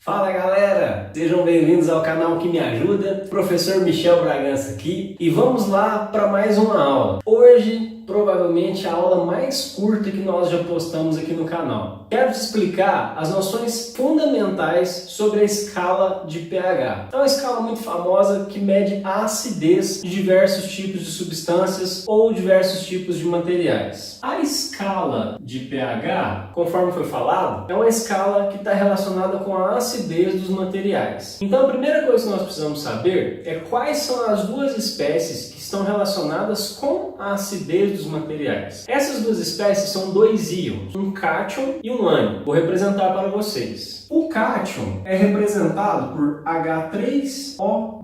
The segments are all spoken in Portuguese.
Fala galera, sejam bem-vindos ao canal que me ajuda, professor Michel Bragança aqui e vamos lá para mais uma aula. Hoje, provavelmente a aula mais curta que nós já postamos aqui no canal. Quero te explicar as noções fundamentais sobre a escala de pH. É uma escala muito famosa que mede a acidez de diversos tipos de substâncias ou diversos tipos de materiais. A escala de pH, conforme foi falado, é uma escala que está relacionada com a acidez dos materiais. Então a primeira coisa que nós precisamos saber é quais são as duas espécies que estão relacionadas com a acidez dos materiais. Essas duas espécies são dois íons, um cátion e um ânion. Vou representar para vocês. O cátion é representado por H3O+.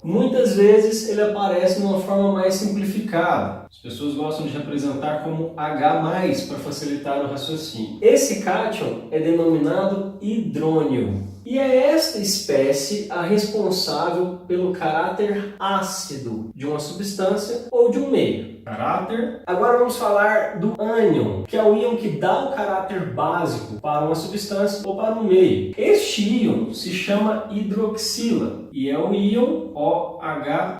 Muitas vezes ele aparece de uma forma mais simplificada. As pessoas gostam de representar como H+, para facilitar o raciocínio. Esse cátion é denominado hidrônio. E é esta espécie a responsável pelo caráter ácido de uma substância ou de um meio. Agora vamos falar do ânion, que é o íon que dá o caráter básico para uma substância ou para um meio. Este íon se chama hidroxila e é o íon OH-.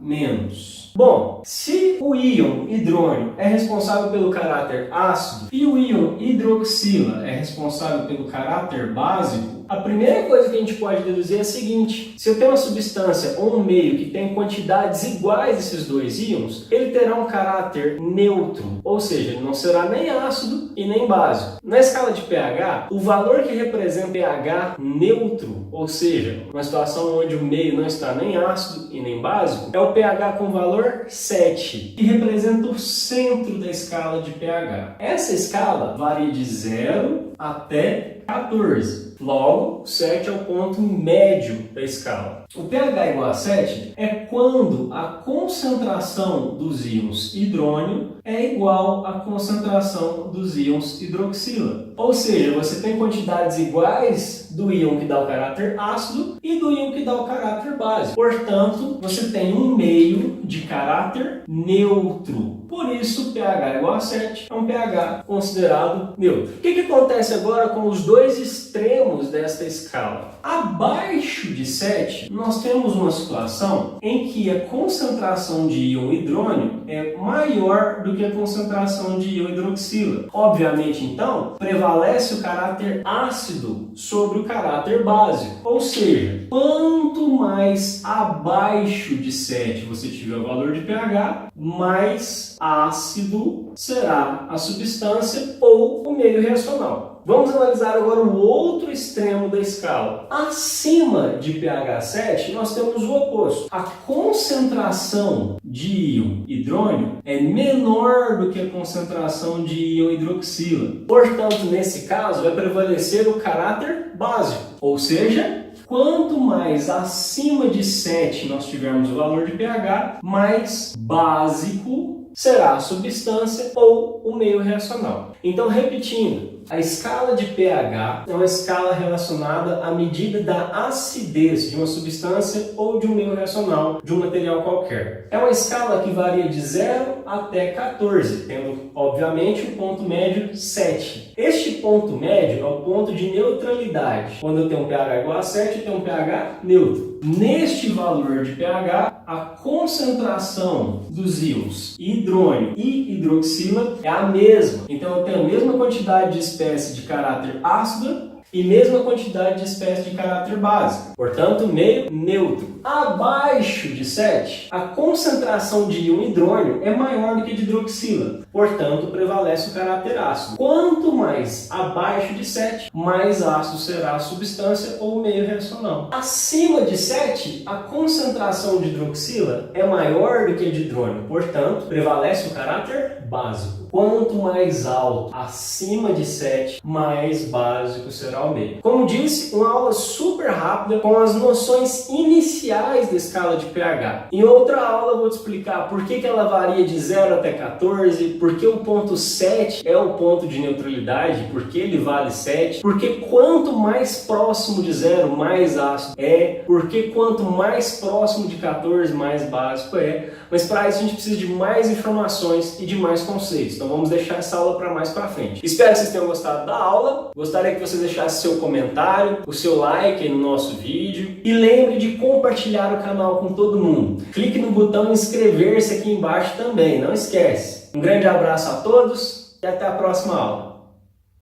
Bom, se o íon hidrônio é responsável pelo caráter ácido e o íon hidroxila é responsável pelo caráter básico, a primeira coisa que a gente pode deduzir é a seguinte: se eu tenho uma substância ou um meio que tem quantidades iguais desses dois íons, ele terá um caráter neutro, ou seja, ele não será nem ácido e nem básico. Na escala de pH, o valor que representa pH neutro, ou seja, uma situação onde o meio não está nem ácido e nem básico, é o pH com valor 7, que representa o centro da escala de pH. Essa escala varia de 0 até 14. Logo, 7 é o ponto médio da escala. O pH igual a 7 é quando a concentração dos íons hidrônio é igual à concentração dos íons hidroxila. Ou seja, você tem quantidades iguais do íon que dá o caráter ácido e do íon que dá o caráter básico. Portanto, você tem um meio de caráter neutro. Por isso, pH igual a 7 é um pH considerado neutro. O que acontece agora com os dois extremos desta escala? Abaixo de 7, nós temos uma situação em que a concentração de íon hidrônio é maior do que a concentração de íon hidroxila. Obviamente, então, prevalece o caráter ácido sobre o caráter básico. Ou seja, quanto mais abaixo de 7 você tiver o valor de pH, mais ácido será a substância ou o meio reacional. Vamos analisar agora o outro extremo da escala. Acima de pH 7, nós temos o oposto. A concentração de íon hidrônio é menor do que a concentração de íon hidroxila. Portanto, nesse caso, vai prevalecer o caráter básico. Ou seja, quanto mais acima de 7 nós tivermos o valor de pH, mais básico será a substância ou o meio reacional. Então, repetindo, a escala de pH é uma escala relacionada à medida da acidez de uma substância ou de um meio reacional, de um material qualquer. É uma escala que varia de 0 até 14, tendo, obviamente, o ponto médio 7. Este ponto médio é o ponto de neutralidade. Quando eu tenho um pH igual a 7, eu tenho um pH neutro. Neste valor de pH, a concentração dos íons hidrônio e hidroxila é a mesma. Então eu tenho a mesma quantidade de espécie de caráter ácido e mesma quantidade de espécie de caráter básico. Portanto, meio neutro. Abaixo de 7, a concentração de íon hidrônio é maior do que de hidroxila. Portanto, prevalece o caráter ácido. Quanto mais abaixo de 7, mais ácido será a substância ou o meio reacional. Acima de 7, a concentração de hidroxila é maior do que a de hidrônio. Portanto, prevalece o caráter básico. Quanto mais alto, acima de 7, mais básico será o meio. Como disse, uma aula super rápida com as noções iniciais da escala de pH. Em outra aula eu vou te explicar por que ela varia de 0 até 14, porque o ponto 7 é o ponto de neutralidade, porque ele vale 7, porque quanto mais próximo de zero, mais ácido é, porque quanto mais próximo de 14, mais básico é. Mas para isso a gente precisa de mais informações e de mais conceitos. Então vamos deixar essa aula para mais para frente. Espero que vocês tenham gostado da aula. Gostaria que você deixasse seu comentário, o seu like aí no nosso vídeo. E lembre de compartilhar o canal com todo mundo. Clique no botão inscrever-se aqui embaixo também, não esquece. Um grande abraço a todos e até a próxima aula.